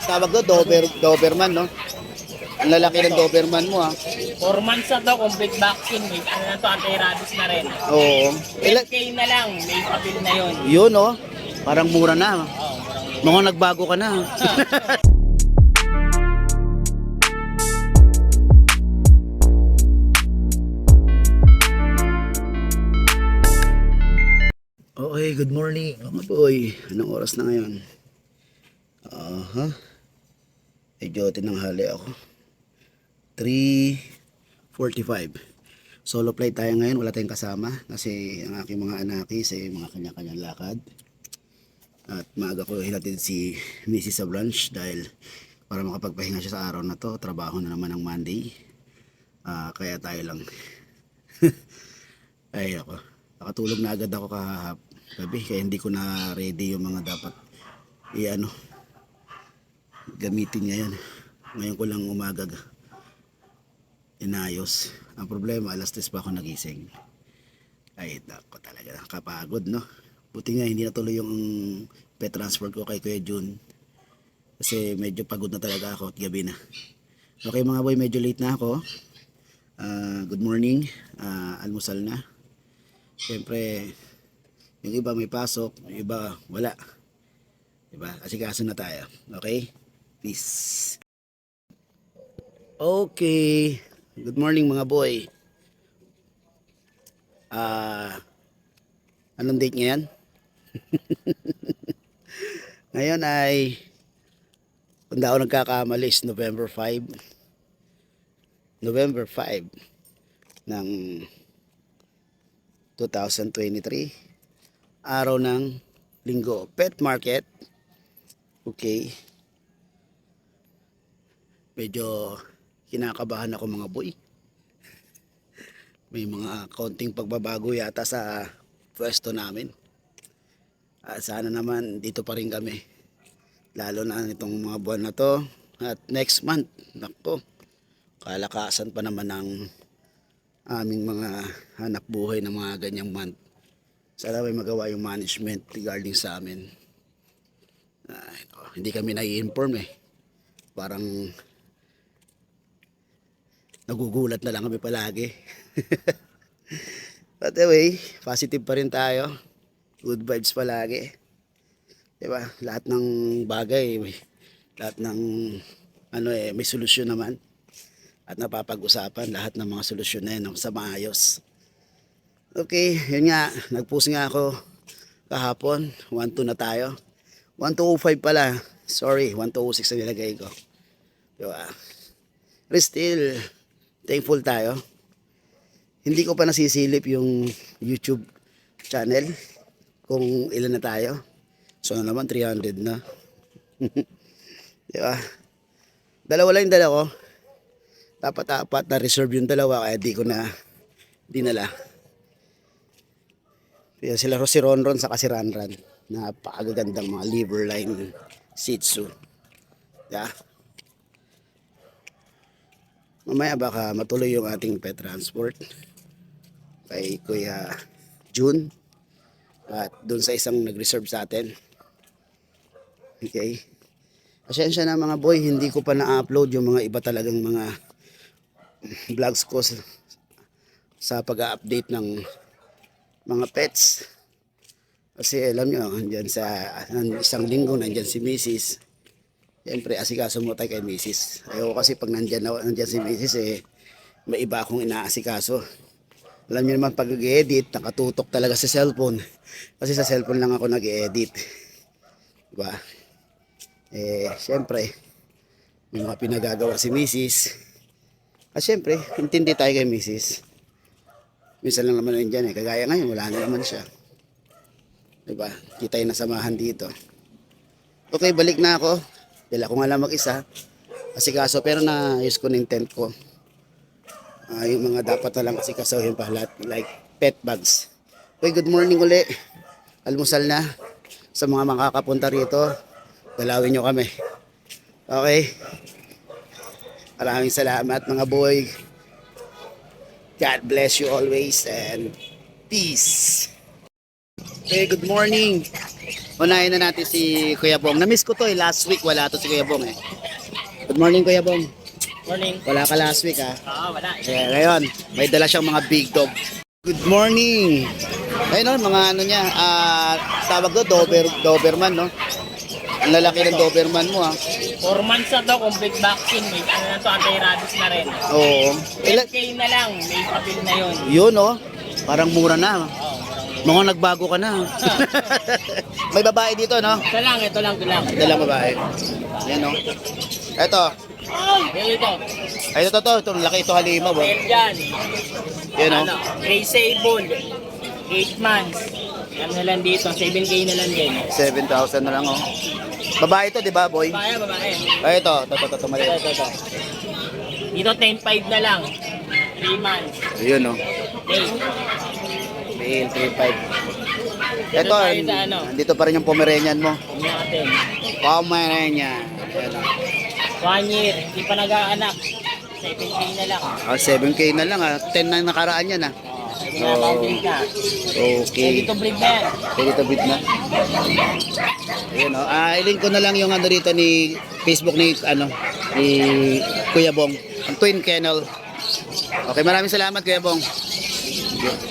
tawag doon, Doberman, no? Ang lalaki ng Doberman mo, ha? 4 months na to, complete vaccine. May ano na to, anti-rabies na rin. Oo. 10K na lang, may papel na yun. Yun, no? Parang mura na. Oo, parang Mukhang nagbago ka na. Okay, good morning mga boy. Anong oras na ngayon? Medyo tinanghali ako. 3:45. Solo flight tayo ngayon. Wala tayong kasama kasi ang aking mga anakis ay mga kanya-kanyang lakad. At maaga ko hinatid si Mrs. sa branch dahil para makapagpahinga siya sa araw na to. Trabaho na naman ng Monday. Kaya tayo lang. Ay ako. Nakatulog na agad ako gabi kaya hindi ko na ready yung mga dapat gamitin ngayon. Ngayon ko lang umaga inayos. Ang problema, alas 3 pa ako nagising. Ay, nako talaga, kapagod, no? Buti nga hindi natuloy yung pet transfer ko kay Kuya Jun. Kasi medyo pagod na talaga ako at gabi na. Okay mga boy, medyo late na ako. Good morning. Almusal na. Siyempre, yung iba may pasok, yung iba wala. Diba? Asikaso na tayo. Okay? Peace. Okay. Good morning mga boy. Anong date ngayon? Ngayon ay, kung ako nagkakamali, is November 5. November 5 ng 2023. Araw ng linggo. Pet market. Okay. Medyo kinakabahan ako mga boy. May mga konting pagbabago yata sa pwesto namin. Sana naman dito pa rin kami. Lalo na itong mga buwan na to. At next month, nako, kalakasan pa naman ng aming mga hanap buhay ng mga ganyang month. Sana may magawa yung management regarding sa amin. Hindi kami nai-inform eh. Parang nagugulat na lang kami palagi. But anyway, positive pa rin tayo. Good vibes palagi. Diba? Lahat ng bagay, lahat ng may solusyon naman. At napapag-usapan lahat ng mga solusyon na yun sa maayos. Okay, yun nga. Nag-post nga ako kahapon. 1-2 na tayo. 1-2-05 pala. Sorry, 1-2-06 na nilagay ko. Diba? But still, thankful tayo. Hindi ko pa nasisilip yung YouTube channel kung ilan na tayo. So naman 300 na. Diba? Dalawa lang yung dala ko. Dapat apat na reserve yung dalawa kaya di ko na dinala. Kaya sila si Ronron sa si Ranran. Napakagandang mga liver line Shih Tzu. Yeah. Mamaya baka matuloy yung ating pet transport kay Kuya Jun at dun sa isang nag-reserve sa atin. Okay. Pasensya na mga boy, hindi ko pa na-upload yung mga iba talagang mga vlogs ko sa pag-update ng mga pets. Kasi alam nyo, andyan sa isang linggo nandyan si Mrs. Siyempre, asikaso mo tayo kay Mrs. Ayoko kasi pag nandyan si Mrs. May iba akong inaasikaso. Alam niyo naman pag nag-edit, nakatutok talaga sa cellphone. Kasi sa cellphone lang ako nag-edit. Diba? Siyempre, may mga pinagagawa si Mrs. At siyempre, intindi tayo kay Mrs. Minsan lang naman nandyan Kagaya ngayon, wala na naman siya. Diba? Kita yung nasamahan dito. Okay, balik na ako. Dala ko nga lang mag-isa. Asikaso, pero na-use ko ng tent ko. Yung mga dapat na lang asikasohin pa lahat. Like pet bags. Okay, good morning uli. Almusal na. Sa mga makakapunta rito, dalawin nyo kami. Okay. Maraming salamat mga boy. God bless you always and peace. Okay, good morning. unahin na natin si Kuya Bong. Na-miss ko to eh. Last week wala to si Kuya Bong eh. Good morning Kuya Bong. Morning. Wala ka last week ha. Oo, wala. Kaya ngayon, may dala siyang mga big dog. Good morning. Ayun no, mga ano niya, tawag do, Doberman no. Ang lalaki ng Doberman mo ha. 4 months na to, complete vaccine. May ano na to, anti-rabies na rin. Oo. 10K na lang, may papel na yun. Yun no, parang mura na. Oo, murang- Mukhang nagbago ka na. May babae dito no. Ito lang. Dalang babae. Yan no. Ito. Ito. Ay, ito. Itong laki ito halimaw. Oh. Belgian. Yan no. Gray Sable. 8 months. Ano na lang dito, 7K na lang din. 7,000 na lang oh. Babae ito, di ba, boy? Babae. Ay, ito mali. Ito. Dito 10.5 na lang. 3 months. Ayun no. Hey, Male 3,500. Ito, tayo sa ano. andito pa rin yung Pomeranian mo. huwag natin. Pomeranian. Ayan oh. 1 year, hindi pa nag-aanak. 7K na lang. 7K na lang 10 na nakaraan yan Pwede na boundary ka. Okay. Pwede to breed na yan. Pwede to bid na. Ayun oh. I-link ko na lang yung ano dito ni Facebook ni Kuya Bong. Ang Twin Kennel. Okay, maraming salamat Kuya Bong. Thank you.